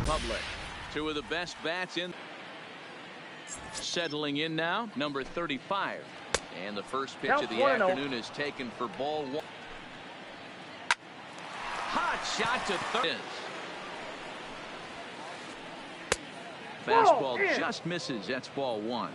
Republic. Two of the best bats in. Settling in now, number 35. And the first pitch of the afternoon is taken for ball one. Hot shot to third. Fastball just misses. That's ball one.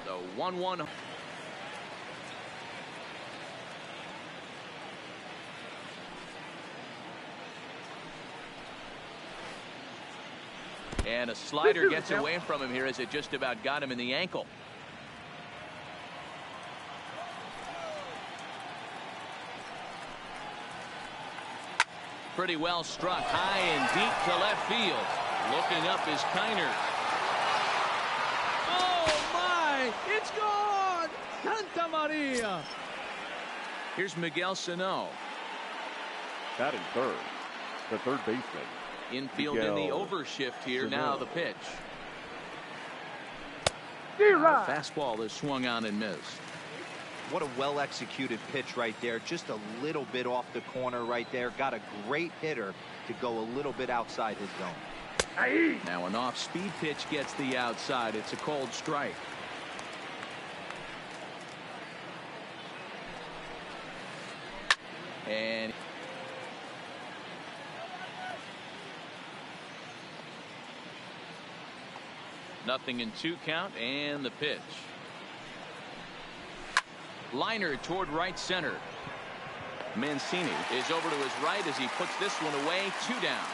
The 1-1. And a slider gets away from him here as it just about got him in the ankle. Pretty well struck high and deep to left field. Looking up is Kiner. Oh my! It's gone! Santa Maria! Here's Miguel Sano. Batting third, the third baseman. Infield in the overshift here. Now the pitch. Fastball is swung on and missed. What a well-executed pitch right there. Just a little bit off the corner right there. Got a great hitter to go a little bit outside his zone. Now an off-speed pitch gets the outside. It's a cold strike. And nothing in 2 count, and the pitch. Liner toward right center. Mancini is over to his right as he puts this one away. 2 down.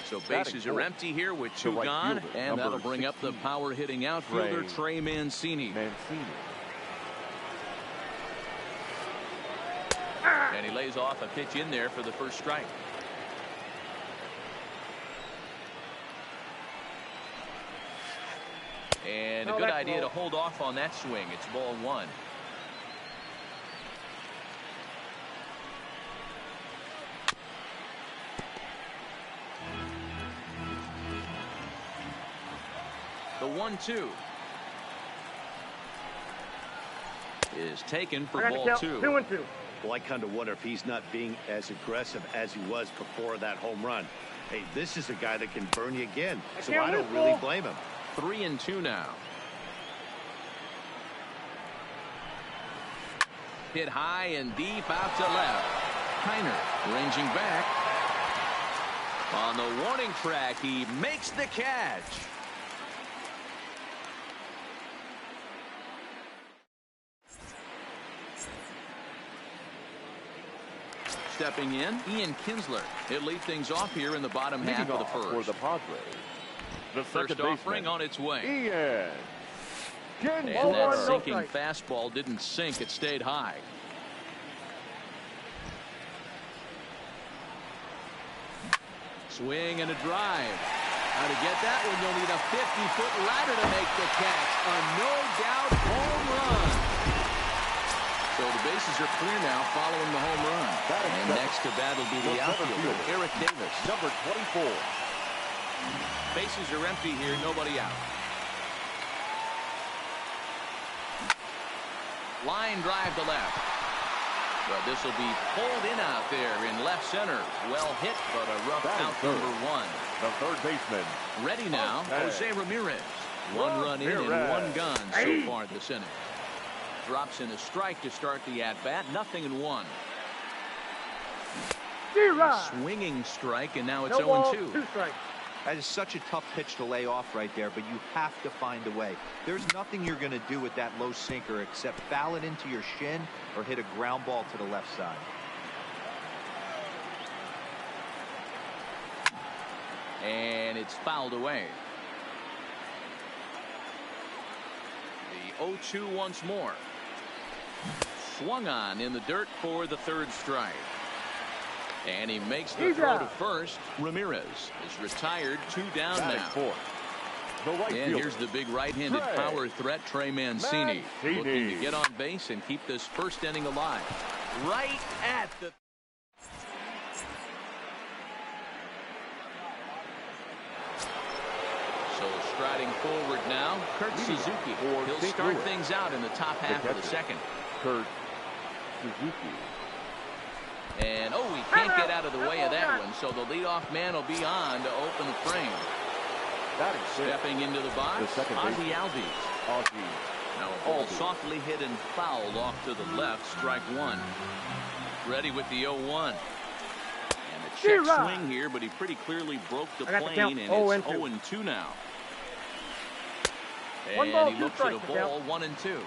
So bases are empty here with 2 gone, and that'll bring up the power hitting outfielder Trey Mancini. And he lays off a pitch in there for the first strike. And a good idea to hold off on that swing. It's ball one. The 1-2 is taken for ball 2. 2-2. Well, I kind of wonder if he's not being as aggressive as he was before that home run. Hey, this is a guy that can burn you again, so I don't really blame him. 3-2 now. Hit high and deep out to left. Kiner ranging back. On the warning track, he makes the catch. Stepping in, Ian Kinsler. He'll lead things off here in the bottom half of the first. For the Padres, the first offering on its way. Ian Kinsler. And that sinking fastball didn't sink. It stayed high. Swing and a drive. How to get that one? You'll need a 50-foot ladder to make the catch. A no-doubt home run. So the bases are clear now following the home run. And next to bat will be the outfielder, Eric Davis. Number 24. Bases are empty here, nobody out. Line drive to left. But this will be pulled in out there in left center. Well hit, but a rough out number 1. The third baseman. Ready now, Jose Ramirez. 1 run in and 1 gone so far this inning. Drops in a strike to start the at-bat. Nothing in 1. Swinging strike, and now it's 0-2. 2 strikes. That is such a tough pitch to lay off right there, but you have to find a way. There's nothing you're going to do with that low sinker except foul it into your shin or hit a ground ball to the left side. And it's fouled away. The 0-2 once more. Swung on in the dirt for the 3rd strike. And he makes the throw to first. Ramirez is retired. 2 down now. 4. The right and fielder. Here's the big right-handed power threat, Trey Mancini. Looking to get on base and keep this first inning alive. Right at the... So striding forward now, Kurt Suzuki. He'll start things out in the top half of the second. Kurt Suzuki. And, oh, he can't get out of the way of that one, so the leadoff man will be on to open the frame. Stepping into the box, Ozzie Albies. Now a ball softly hit and fouled off to the left, strike 1. Ready with the 0-1. And a check swing here, but he pretty clearly broke the plane, and it's 0-2 now. And he looks at a ball, 1-2.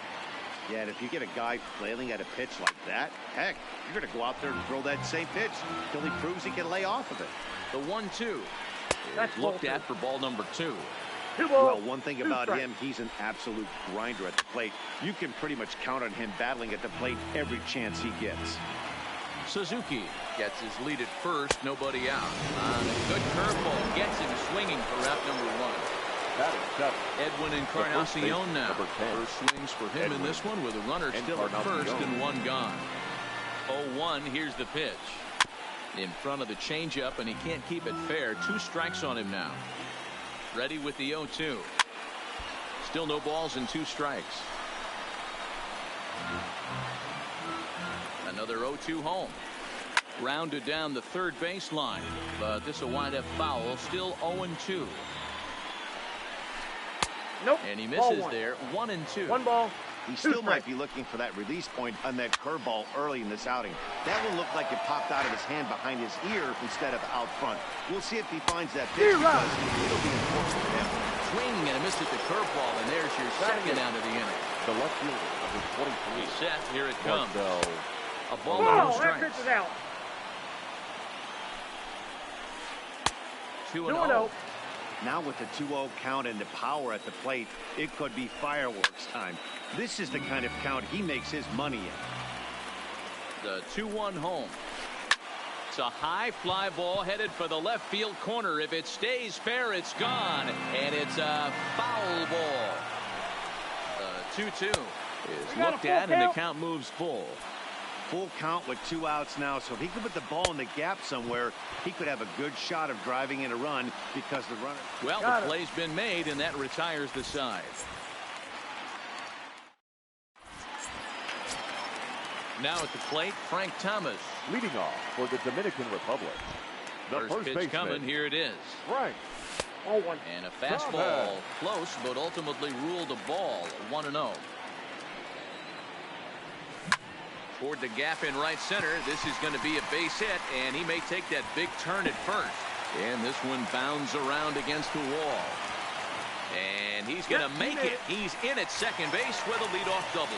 Yeah, and if you get a guy flailing at a pitch like that, heck, you're going to go out there and throw that same pitch until he proves he can lay off of it. The 1-2 is looked at for ball number 2. Well, one thing about him, he's an absolute grinder at the plate. You can pretty much count on him battling at the plate every chance he gets. Suzuki gets his lead at first, nobody out. On a good curveball, gets him swinging for out number 1. Edwin Encarnacion now. First swings for him in this one with a runner still at first and 1 gone. 0-1, here's the pitch. In front of the changeup, and he can't keep it fair. 2 strikes on him now. Ready with the 0-2. Still no balls and 2 strikes. Another 0-2 home. Rounded down the third baseline, but this will wind up foul. Still 0-2. Nope. And he misses there. 1-2. 1 ball. He still might be looking for that release point on that curveball early in this outing. That one looked like it popped out of his hand behind his ear instead of out front. We'll see if he finds that pitch because it'll be important for him. Swinging and a miss at the curveball, and there's your second out of the inning. The left fielder, number 23. Set. Here it comes. A ball Oh, no that strikes. pitch is out. 2-0. Now with the 2-0 count and the power at the plate, it could be fireworks time. This is the kind of count he makes his money in. The 2-1 home. It's a high fly ball headed for the left field corner. If it stays fair, it's gone. And it's a foul ball. The 2-2 is looked at, and the count moves full. Full count with 2 outs now, so if he could put the ball in the gap somewhere, he could have a good shot of driving in a run because the runner... Well, the play's been made, and that retires the side. Now at the plate, Frank Thomas. Leading off for the Dominican Republic. The First pitch baseman, coming, here it is. Frank. And a fastball close, but ultimately ruled a ball. 1-0. Toward the gap in right center. This is going to be a base hit, and he may take that big turn at first. And this one bounds around against the wall. And he's going to make it. He's in at second base with a leadoff double.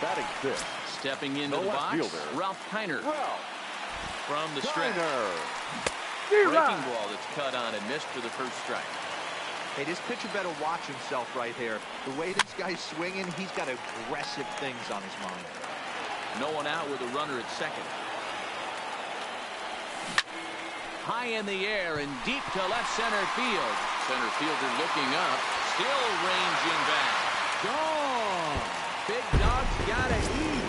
Batting 5th. Stepping into the box, Ralph Kiner. From the stretch. Breaking ball that's cut on and missed for the first strike. Hey, this pitcher better watch himself right there. The way this guy's swinging, he's got aggressive things on his mind. No one out with a runner at second. High in the air and deep to left center field. Center fielder looking up, still ranging back. Gone. Big dog's gotta eat.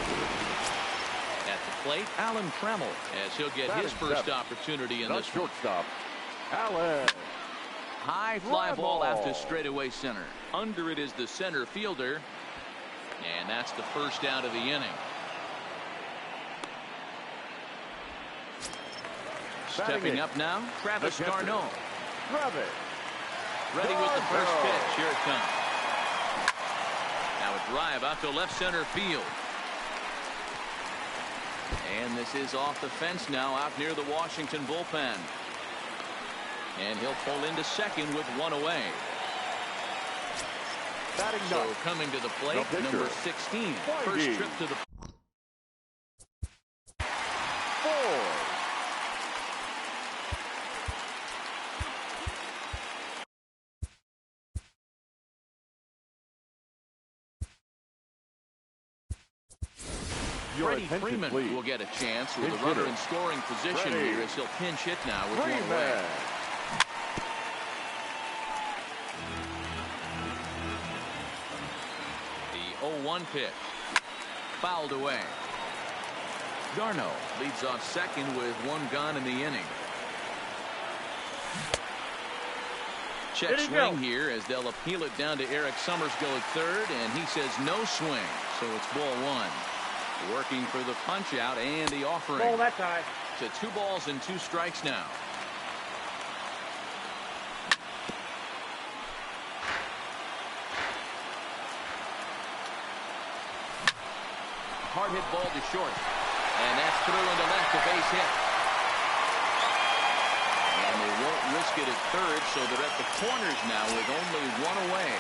At the plate, Alan Trammell, as he'll get his first opportunity in this shortstop, Alan. High fly ball out to straightaway center. Under it is the center fielder, and that's the first out of the inning. Stepping up now, Travis d'Arnaud. Ready with the first pitch. Here it comes. Now a drive out to left center field. And this is off the fence now, out near the Washington bullpen. And he'll pull into second with 1 away. So coming to the plate, number 16. First trip to the... 4. Your Freddie attention, Freeman please. will get a chance with Pinch a runner hitter. in scoring position Freddie here as he'll pinch hit now with one away. Freeman. The 0-1 pitch. Fouled away. Darno leads off second with one gone in the inning. Check swing here as they'll appeal it down to Eric Summersgill at third, and he says no swing, so it's ball one. Working for the punch out and the offering. Ball that time. To 2 balls and 2 strikes now. Hard hit ball to short, and that's through into left, a base hit. And they won't risk it at third, so they're at the corners now with only one away.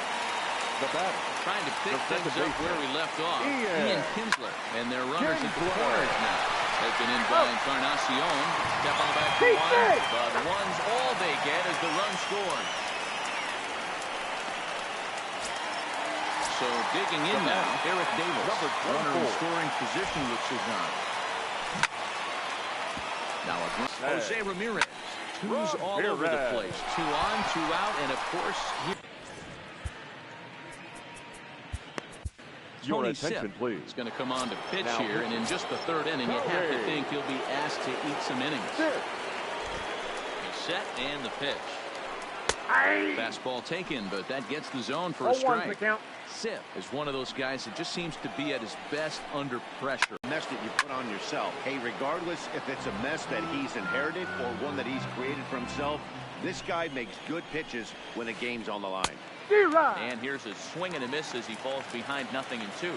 The batter. Trying to pick The things second up where we left off. Ian Kinsler. And their runners at the Kinsler. corners now. Taken in by Encarnacion. Stepping back to one. But one's all they get as the run scores. So digging in now, Eric Davis. Runner in scoring position with Cezanne. Now a Jose Ramirez. Two's all over the place. 2 on, 2 out, and of course... Your Tony attention, Sipp please. is going to come on to pitch Now, here, and in just the 3rd inning, you have to think he'll be asked to eat some innings. He's set, and the pitch. Fastball taken, but that gets the zone for a strike. Sipp is one of those guys that just seems to be at his best under pressure. Mess that you put on yourself. Hey, regardless if it's a mess that he's inherited or one that he's created for himself, this guy makes good pitches when the game's on the line. And here's a swing and a miss as he falls behind 0-2.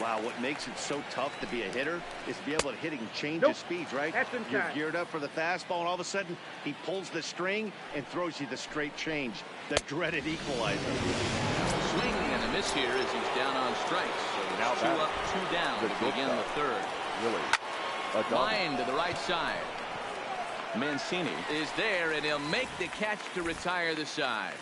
Wow, what makes it so tough to be a hitter is to be able to hit and change his speeds, right? You're geared up for the fastball, and all of a sudden, he pulls the string and throws you the straight change, the dreaded equalizer. Swing and a miss here as he's down on strikes. So it's 2 up, 2 down to begin the 3rd. Really? Line to the right side. Mancini is there, and he'll make the catch to retire the side.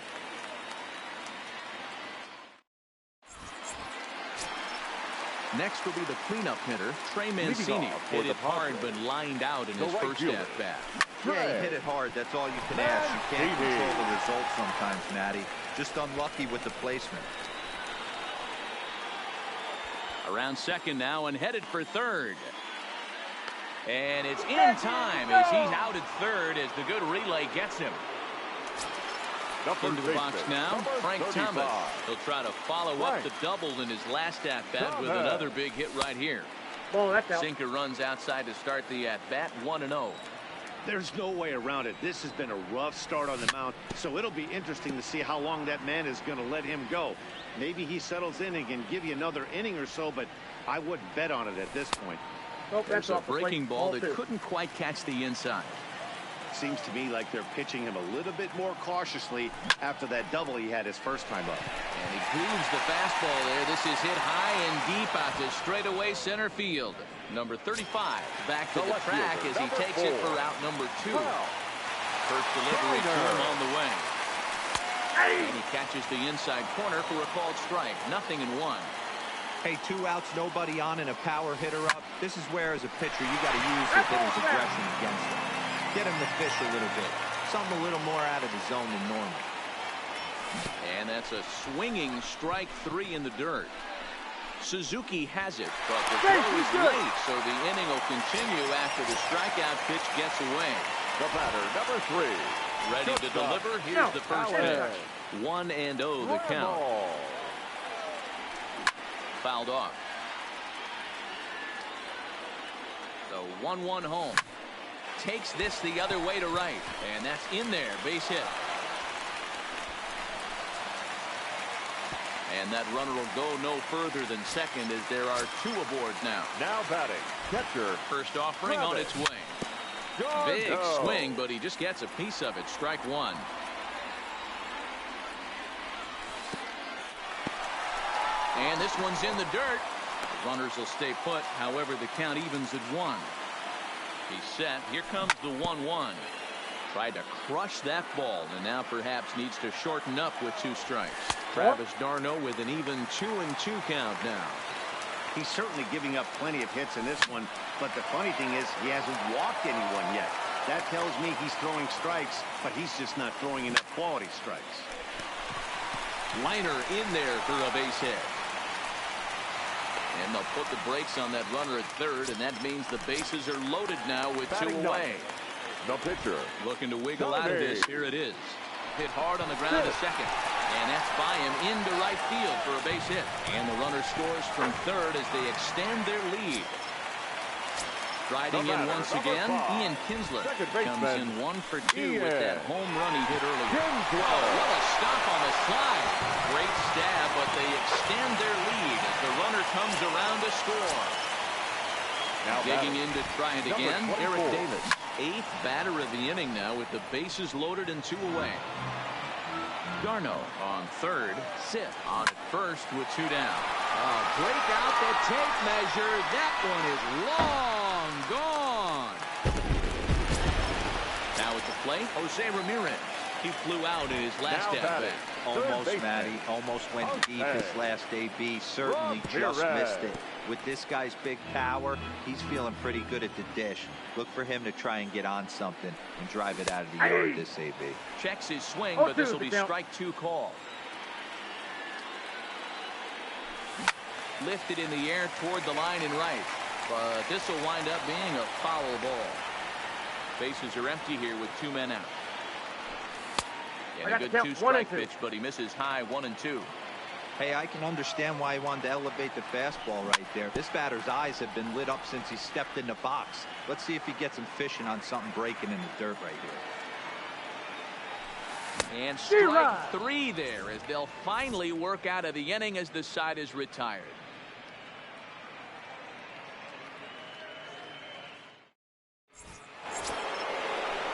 Next will be the cleanup hitter, Trey Mancini. Hit it hard, but lined out in his first at-bat. Yeah, he hit it hard. That's all you can ask. You can't control the results sometimes, Matty. Just unlucky with the placement. Around second now and headed for third. And it's in time as he's out at third as the good relay gets him. Into the box now, Frank Thomas. He'll try to follow up the double in his last at-bat with another big hit right here. Sinker runs outside to start the at-bat, 1-0. There's no way around it. This has been a rough start on the mound, so it'll be interesting to see how long that man is going to let him go. Maybe he settles in and can give you another inning or so, but I wouldn't bet on it at this point. There's a breaking ball that couldn't quite catch the inside. Seems to me like they're pitching him a little bit more cautiously after that double he had his first time up. And he grooves the fastball there. This is hit high and deep out to straightaway center field. Number 35 back to the track as he takes it for out number 2. First delivery to him on the way. And he catches the inside corner for a called strike. 0-1. Hey, 2 outs, nobody on, and a power hitter up. This is where, as a pitcher, you got to use the hitter's aggression against him. Get him to fish a little bit. Something a little more out of the zone than normal. And that's a swinging strike 3 in the dirt. Suzuki has it, but the throw is late, so the inning will continue after the strikeout pitch gets away. The batter, number 3. Ready to deliver. Here's the first pitch. 1-0 the count. Fouled off. The 1-1 home. Takes this the other way to right, and that's in there. Base hit. And that runner will go no further than second as there are 2 aboard now. Now batting, catcher. First offering on its way. Big swing, but he just gets a piece of it. Strike 1. And this one's in the dirt. The runners will stay put. However, the count evens at 1. He's set. Here comes the 1-1. Tried to crush that ball, and now perhaps needs to shorten up with 2 strikes. Travis d'Arnaud with an even 2-2 count now. He's certainly giving up plenty of hits in this one, but the funny thing is he hasn't walked anyone yet. That tells me he's throwing strikes, but he's just not throwing enough quality strikes. Liner in there for a base hit. And they'll put the brakes on that runner at third, and that means the bases are loaded now with two away. The pitcher. Looking to wiggle out of this. Here it is. Hit hard on the ground to second. And that's by him into right field for a base hit. And the runner scores from third as they extend their lead. Riding in once again, Ian Kinsler comes in 1 for 2 with that home run he hit earlier. Oh, what a stop on the slide. Great stab, but they extend their lead as the runner comes around to score. Now digging in to try it again, Eric Davis. 8th batter of the inning now with the bases loaded and 2 away. Garno on third, Sit on at first with 2 down. Break out the tape measure. That one is long gone. Now at the plate, Jose Ramirez. He flew out in his last at-bat. Almost, Matty. Almost went deep his last AB. Certainly just missed it. With this guy's big power, he's feeling pretty good at the dish. Look for him to try and get on something and drive it out of the yard this AB. Checks his swing, but this will be strike 2 call. Lifted in the air toward the line and right. But this will wind up being a foul ball. Bases are empty here with 2 men out. And a good 2-strike pitch, but he misses high 1 and 2. Hey, I can understand why he wanted to elevate the fastball right there. This batter's eyes have been lit up since he stepped in the box. Let's see if he gets him fishing on something breaking in the dirt right here. And strike 3 there as they'll finally work out of the inning as the side is retired.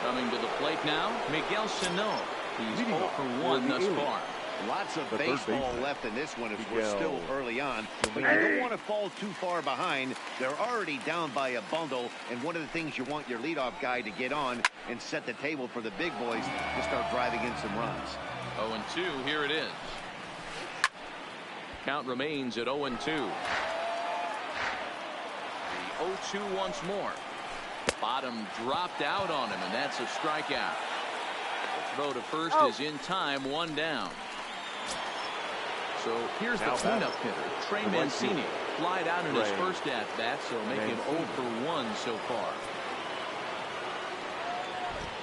Coming to the plate now, Miguel Sano. He's 0 for 1 thus far. Lots of baseball left in this one as we're still early on. But you don't want to fall too far behind. They're already down by a bundle. And one of the things you want your leadoff guy to get on and set the table for the big boys to start driving in some runs. 0 and 2, here it is. Count remains at 0 and 2. The 0-2 once more. Bottom dropped out on him, and that's a strikeout. The throw to first is in time, 1 down. So here's the cleanup hitter, Trey Mancini. Flied out in his first at-bat, so make him 0 for 1 so far.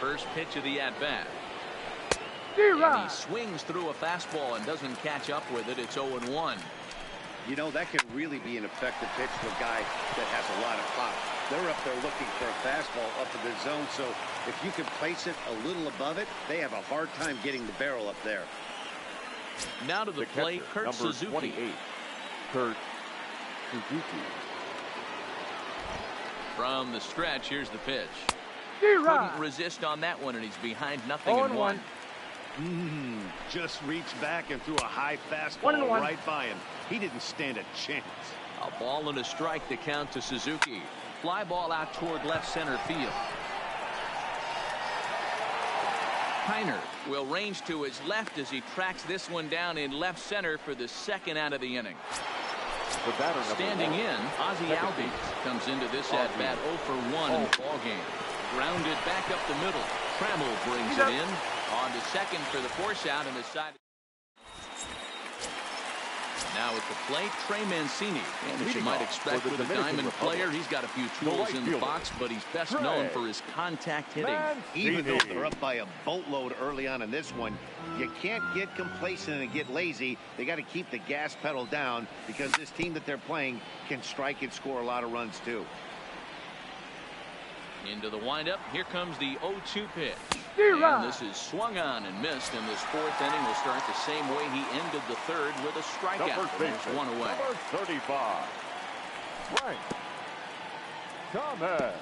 First pitch of the at-bat. And he swings through a fastball and doesn't catch up with it. It's 0 and 1. You know, that could really be an effective pitch to a guy that has a lot of pop. They're up there looking for a fastball up in the zone, so if you can place it a little above it, they have a hard time getting the barrel up there. Now to the plate, Kurt Suzuki. 28, Kurt Suzuki. From the stretch, here's the pitch. Couldn't resist on that one, and he's behind 0-1. Just reached back and threw a high fastball right by him. He didn't stand a chance. A ball and a strike to count to Suzuki. Fly ball out toward left center field. Heiner will range to his left as he tracks this one down in left center for the second out of the inning. Standing in, Ozzie Albies comes into this at-bat 0 for 1 in the ballgame. Grounded back up the middle. Trammell brings it in. On to second for the force out, and the side. Now at the plate, Trey Mancini. And as you might expect with a diamond player, he's got a few tools in the box, but he's best known for his contact hitting. Even though they're up by a boatload early on in this one, you can't get complacent and get lazy. They got to keep the gas pedal down because this team that they're playing can strike and score a lot of runs too. Into the windup. Here comes the 0-2 pitch. And this is swung on and missed, and this 4th inning will start the same way he ended the 3rd with a strikeout. There's 1 away. Number 35, Frank Thomas.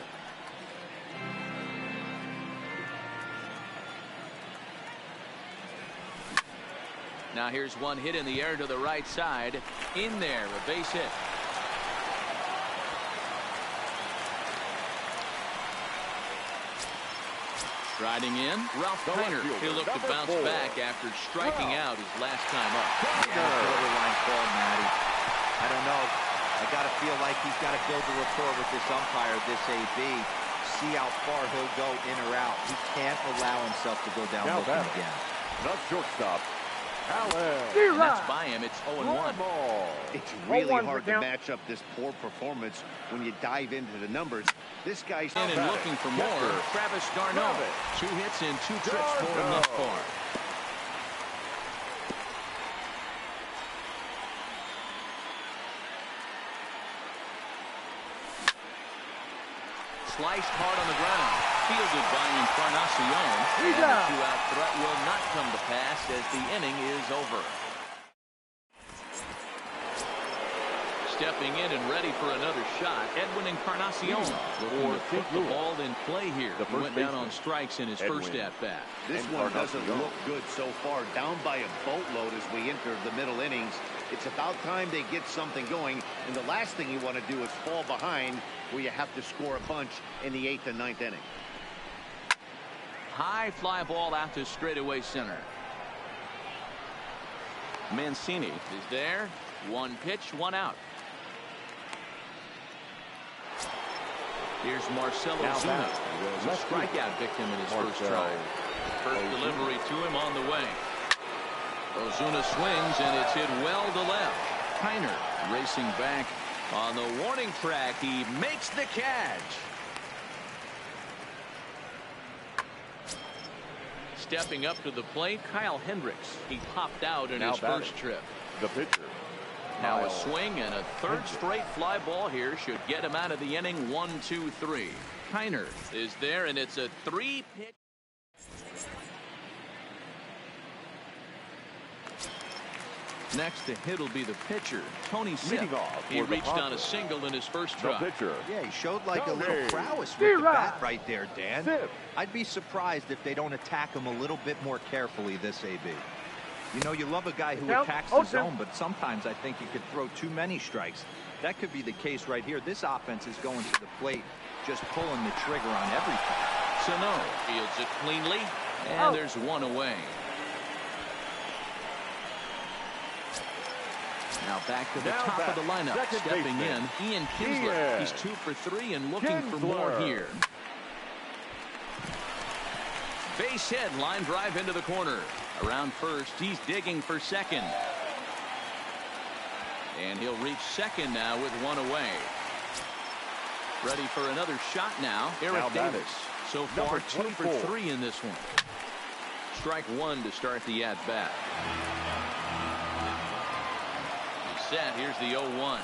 Now here's one hit in the air to the right side. In there, a base hit. Riding in, Ralph Kiner. He'll look to bounce back after striking out his last time up. Yeah, borderline call, Matty. I don't know. I I got to feel like he's got to build a rapport with this umpire, this AB. See how far he'll go in or out. He can't allow himself to go down looking again. The shortstop, Allen. And that's by him. It's 0-1. It's really hard to match up this poor performance when you dive into the numbers. This guy's in and looking for more. Travis d'Arnaud. 2 hits and 2 trips for him thus far. Sliced hard on the ground. Fielded by Encarnacion. And the 2-out threat will not come to pass as the inning is over. Stepping in and ready for another shot, Edwin Encarnacion. Looking to put the ball in play here. He went down on strikes in his first at-bat. This one doesn't look good so far. Down by a boatload as we enter the middle innings. It's about time they get something going, and the last thing you want to do is fall behind where you have to score a bunch in the 8th and 9th inning. High fly ball out to straightaway center. Mancini is there. 1 pitch, 1 out. Here's Marcell Ozuna, who was a strikeout victim in his first try. First delivery to him on the way. Ozuna swings, and it's hit well to left. Kiner racing back on the warning track. He makes the catch. Stepping up to the plate, Kyle Hendricks. He popped out in his first trip. The pitcher. Now a swing and a 3rd straight fly ball here should get him out of the inning. 1-2-3. Kiner is there, and it's a 3-pitch. Next to hit will be the pitcher, Tony Sipp. He reached on a single in his first try. Yeah, he showed like a little prowess with the bat right there, Dan. I'd be surprised if they don't attack him a little bit more carefully, this AB. You know, you love a guy who attacks the zone, but sometimes I think you could throw too many strikes. That could be the case right here. This offense is going to the plate, just pulling the trigger on everything. Sano fields it cleanly, and there's 1 away. Now back to the top of the lineup. Stepping in, Ian Kinsler. He's 2 for 3 and looking for more here. Base hit, line drive into the corner. Around first, he's digging for second. And he'll reach second now with 1 away. Ready for another shot now. Eric Davis. So far, 2 for 3 in this one. Strike 1 to start the at-bat. Set. Here's the 0-1.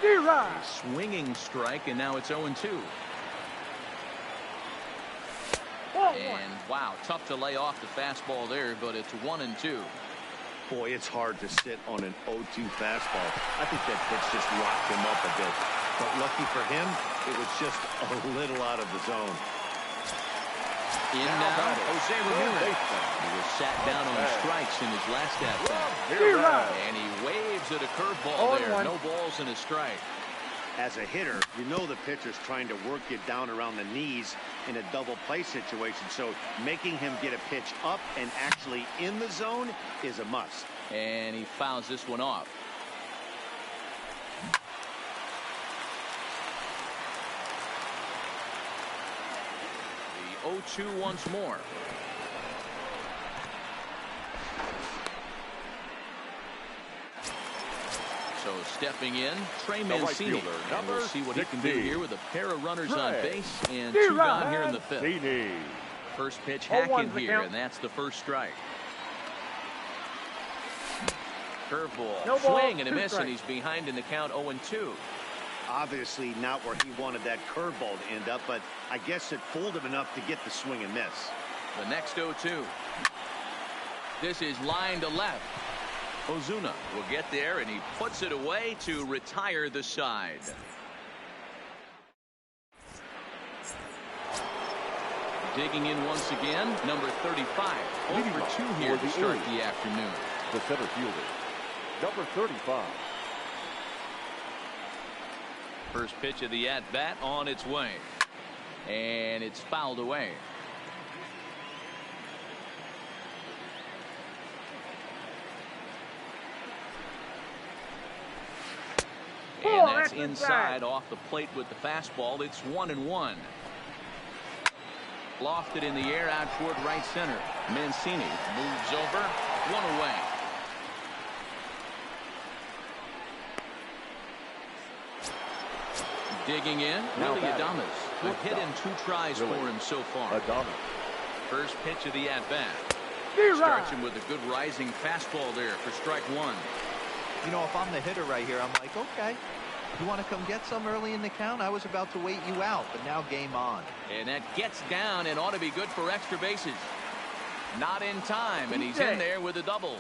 A swinging strike, and now it's 0-2. And wow, tough to lay off the fastball there, but it's 1-2. Boy, it's hard to sit on an 0-2 fastball. I think that pitch just rocked him up a bit. But lucky for him, it was just a little out of the zone. In now, Jose Ramirez. He was sat down on strikes in his last at-bat. And he waves at a curveball there. No balls and a strike. As a hitter, you know the pitcher's trying to work you down around the knees in a double play situation. So making him get a pitch up and actually in the zone is a must. And he fouls this one off. The 0-2 once more. So stepping in, Trey Mancini. And we'll see what he can do here with a pair of runners on base and 2 gone here in the 5th. First pitch hacking here, and that's the first strike. Curveball, swing and a miss, and he's behind in the count 0-2. Obviously not where he wanted that curveball to end up, but I guess it fooled him enough to get the swing and miss. The next 0-2. This is line to left. Ozuna will get there, and he puts it away to retire the side. Digging in once again, number 35. 0 for 2 here to start the afternoon. The center fielder, number 35. First pitch of the at-bat on its way. And it's fouled away. And Gets inside off the plate with the fastball. It's 1-1. Lofted in the air out toward right center. Mancini moves over. One away. Digging in, Willie Adames. A hit in 2 tries for him so far. First pitch of the at-bat. Starts him with a good rising fastball there for strike 1. You know, if I'm the hitter right here, I'm like, okay, you want to come get some early in the count? I was about to wait you out, but now game on. And that gets down and ought to be good for extra bases. Not in time, and he's in there with a double.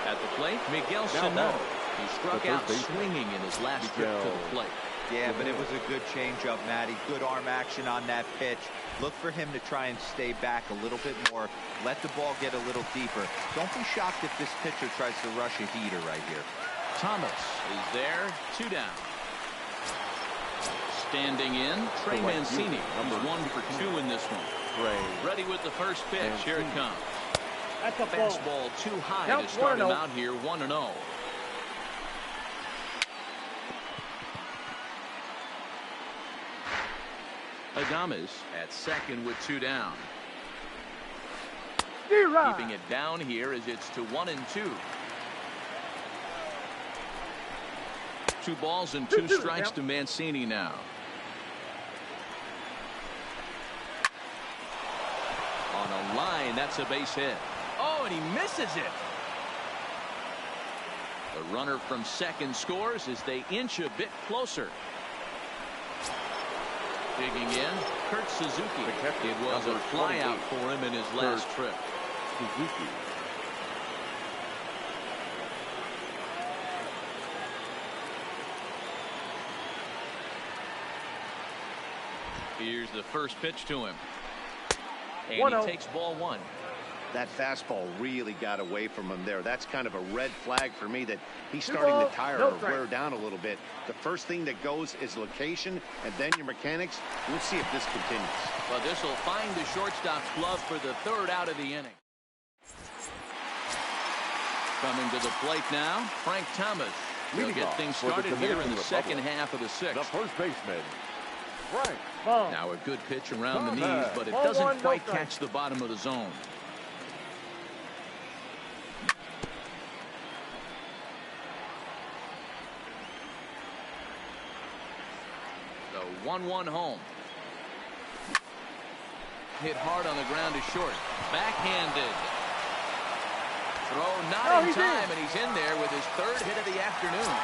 At the plate, Miguel Sano. He struck out swinging in his last trip to the plate. Yeah, but it was a good changeup, Matty. Good arm action on that pitch. Look for him to try and stay back a little bit more. Let the ball get a little deeper. Don't be shocked if this pitcher tries to rush a heater right here. Thomas is there. 2 down. Standing in, Trey Mancini. He's 1 for 2 in this one. Ready with the first pitch. Here it comes. That's a fastball too high to start him out here. 1-0. Adames at second with 2 down. Keeping it down here as it's to 1-2. 2 balls and 2 strikes to Mancini now. On a line, that's a base hit. Oh, and he misses it. The runner from second scores as they inch a bit closer. Digging in, Kurt Suzuki. It was a flyout for him in his last trip. Suzuki. Here's the first pitch to him. And he takes ball 1. That fastball really got away from him there. That's kind of a red flag for me that he's starting to tire or wear down a little bit. The first thing that goes is location and then your mechanics. We'll see if this continues. Well, this will find the shortstop's glove for the 3rd out of the inning. Coming to the plate now, Frank Thomas. He'll get things started here in the second half of the 6th. The first baseman, Frank. Now a good pitch around the knees, but it doesn't quite catch the bottom of the zone. The 1-1 home. Hit hard on the ground to short. Backhanded. Throw not in time, and he's in there with his 3rd hit of the afternoon.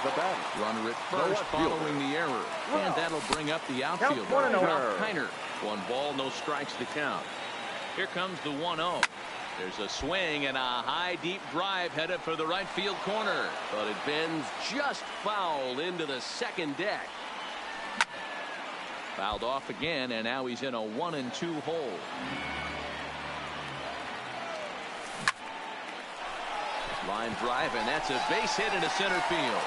The batter. Runner at first following the error. And that'll bring up the outfielder, Kiner. 1 ball, no strikes to count. Here comes the 1-0. There's a swing and a high deep drive headed for the right field corner. But it bends just foul into the second deck. Fouled off again, and now he's in a 1-2 hole. Line drive, and that's a base hit into center field.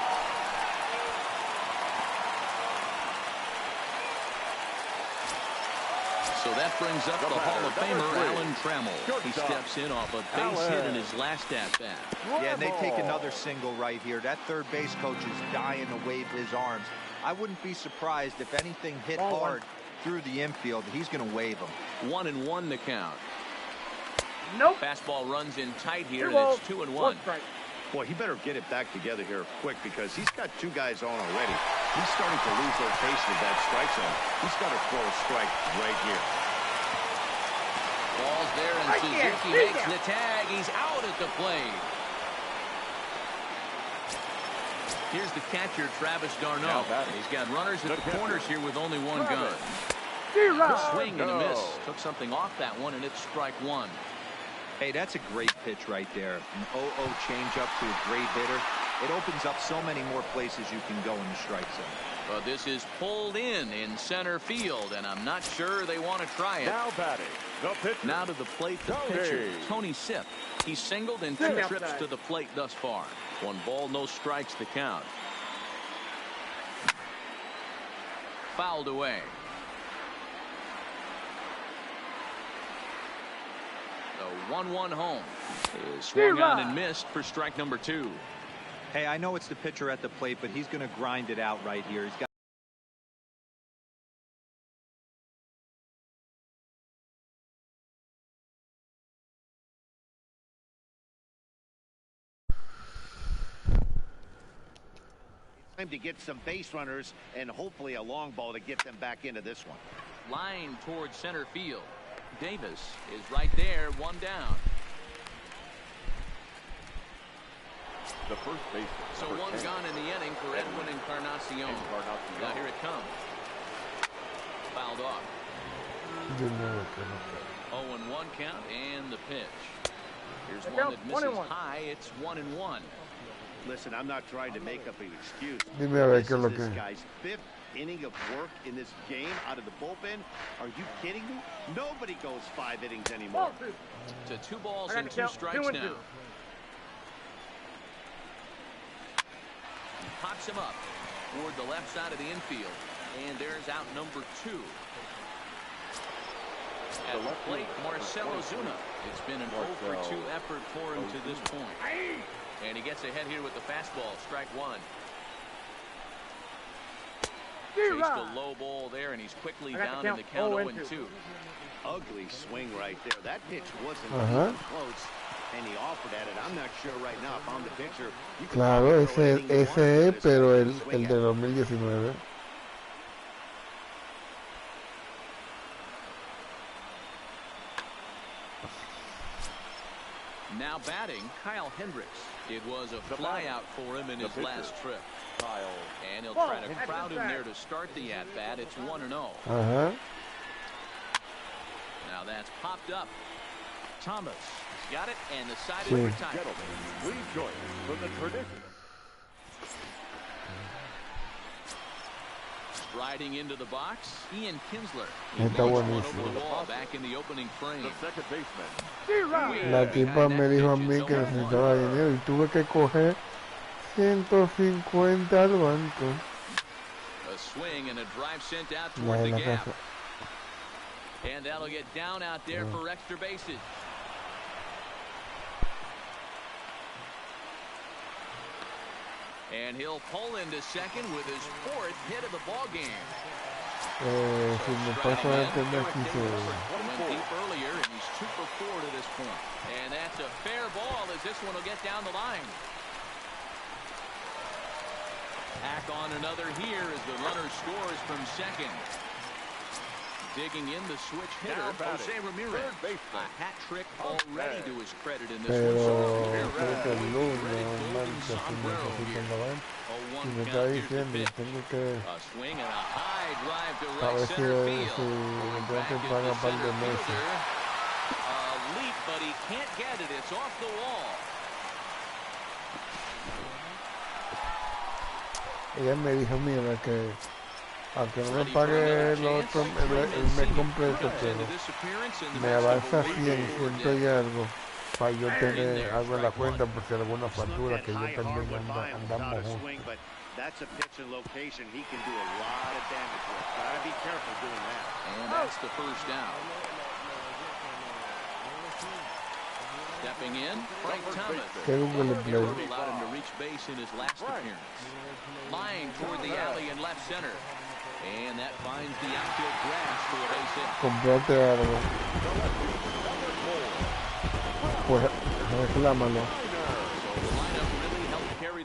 So that brings up the Hall of Famer Alan Trammell. He steps in off a base hit in his last at-bat. Yeah, and they take another single right here. That third base coach is dying to wave his arms. I wouldn't be surprised if anything hit hard through the infield. He's going to wave them. 1-1 the count. Nope. Fastball runs in tight here, and it's 2-1. Boy, he better get it back together here quick because he's got 2 guys on already. He's starting to lose location of that strike zone. He's got to throw a strike right here. Ball's there, and Suzuki makes the tag. He's out at the plate. Here's the catcher, Travis d'Arnaud. He's got runners at the corners here with only 1 gun. Good swing and a miss. Took something off that one, and it's strike 1. Hey, that's a great pitch right there. An 0-0 changeup to a great hitter. It opens up so many more places you can go in the strike zone. But this is pulled in center field, and I'm not sure they want to try it. Now batting, the pitcher. Now to the plate, the pitcher, Tony Sipp. He's singled in 2 trips to the plate thus far. 1 ball, no strikes to count. Fouled away. The 1-1 home is swung on and missed for strike number 2. Hey, I know it's the pitcher at the plate, but he's going to grind it out right here. He's got time to get some base runners and hopefully a long ball to get them back into this one. Line towards center field. Davis is right there, one down. The first baseman. So one gone in the inning for Edwin Encarnacion. Now here it comes. Fouled off. 0-1 count and the pitch. Here's one that misses high. It's 1-1. Listen, I'm not trying to make up an excuse. This is this guy's 5th inning of work in this game out of the bullpen. Are you kidding me? Nobody goes 5 innings anymore. To 2 balls and 2 strikes now. He pops him up toward the left side of the infield. And there's out number 2. At the plate, Marcell Ozuna. It's been an 0-for-2 effort for him to this point. And he gets ahead here with the fastball, strike 1. Chased a low ball there, and he's quickly down in the count 0-2. Ugly swing right there. That pitch wasn't even close, and he offered at it. I'm not sure right now if I'm the pitcher. Claro, ese es, pero el de 2019. Now batting, Kyle Hendricks. It was a flyout for him in his last trip. And he'll try to crowd him there to start the at-bat. It's 1-0. Now that's popped up. Thomas got it, and the side is retired. Please join us for the tradition. Striding into the box, Ian Kinsler. Está buenísimo. Back in the opening frame. The second baseman. La tipa me dijo a mí que necesitaba dinero y tuve que coger 150 al banco. A swing and a drive sent out toward the gap. And that'll get down out there for extra bases. And he'll pull into second with his 4th hit of the ball game. Si me paso a entender aquí Went deep earlier, and he's 2 for 4 to this point. And that's a fair ball as this one will get down the line. Tack on another here as the runner scores from second. Digging in the switch hitter, Jose Ramirez. A hat trick already to his credit in this one. pero creo que el lunes martes si necesitan la banca y me está diciendo tengo que A swing and a high drive to a right ver si center field. me tengo que pagar un par de meses. A leap, but he can't get it. It's off the wall. Ella me dijo, mira, que aunque no me pague el otro el mes completo, pero me avanza 100 y algo para yo tener algo en la cuenta por si alguna factura que yo también andamos juntos. That's a pitch and location he can do a lot of damage with. Gotta be careful doing that. And that's the first down. Stepping in, Frank Thomas. Allowed him to reach base in his last appearance. Line toward the alley in left center. And that finds the outfield grass for a base hit. Comprate algo. Pues reclámalo.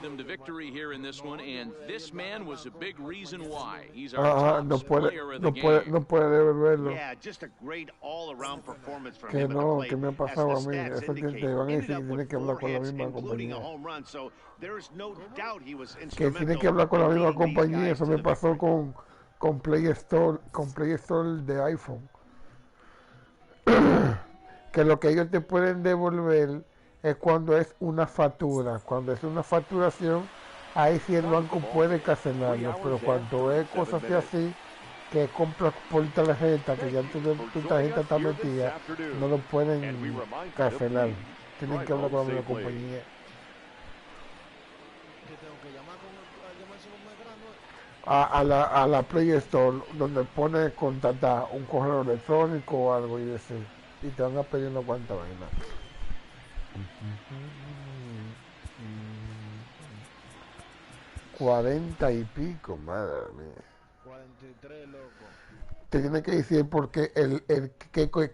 Them to victory here in this one, and this man was a big reason why. He's our top player of the game. No puede devolverlo. Yeah, just a great all-around performance from Que him no, at the que me ha plate. pasado a As the mí. stats Eso que indicate, te van a decir ended que up tienes with que hablar 4 con la hits, misma including a compañía. home run, so there is no doubt he was Que instrumental. tienes que hablar con la misma in leading these compañía. guys Eso to me the pasó victory. con Play Store de iPhone. Que lo que ellos te pueden devolver es cuando es una factura. Cuando es una facturación, ahí sí el banco puede cancelarlo, pero cuando es cosas así, que compras por tarjeta, que ya tu tarjeta está metida, no lo pueden cancelar. Tienen que hablar con la compañía. A la Play Store, donde pone contactar un correo electrónico o algo y decir, y te van a pedir una cuanta vaina. 40 y pico, madre mía. 43, loco. Te tiene que decir porque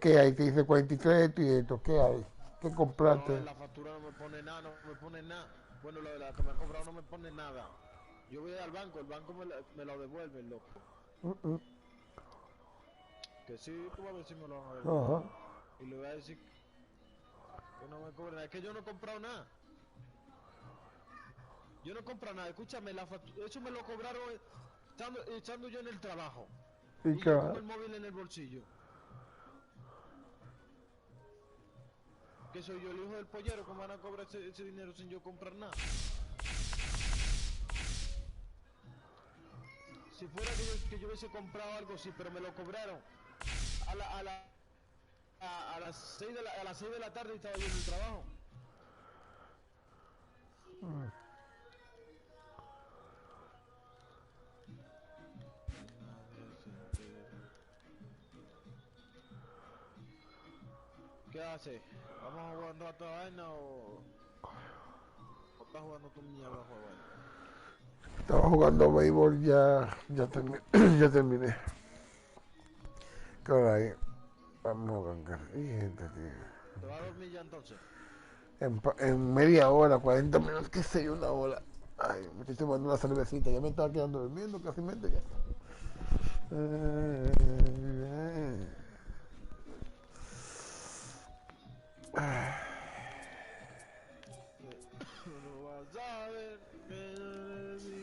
¿qué hay? Te dice 43 esto y esto. ¿Qué hay? ¿Qué compraste? No, la factura no me pone nada, no me pone nada. Bueno, lo de la que me ha cobrado no me pone nada. Yo voy al banco, el banco me lo devuelve, loco. Que sí, tú vas a ver si me lo van a devolver. Ajá. Y le voy a decir que no me cobre nada. Es que yo no he comprado nada. Yo no he comprado nada. Escúchame, eso me lo cobraron estando yo en el trabajo. ¿Y Y qué yo va? con el móvil en el bolsillo. Que soy yo el hijo del pollero que me van a cobrar ese dinero sin yo comprar nada. Si fuera que yo hubiese comprado algo, sí, pero me lo cobraron a las 6 de la tarde y estaba yo en el trabajo. ¿Qué hace? ¿Vamos a jugar un rato a vaina o estás jugando tu mierda a jugar? Estaba jugando béisbol, ya terminé. Ya terminé. ¿Qué hora hay? Vamos a arrancar. Y gente, tío. ¿Te vas a dormir ya entonces? En media hora, 40 minutos, qué sé yo, una hora. Ay, me estoy tomando una cervecita, ya me estaba quedando durmiendo casi mente ya.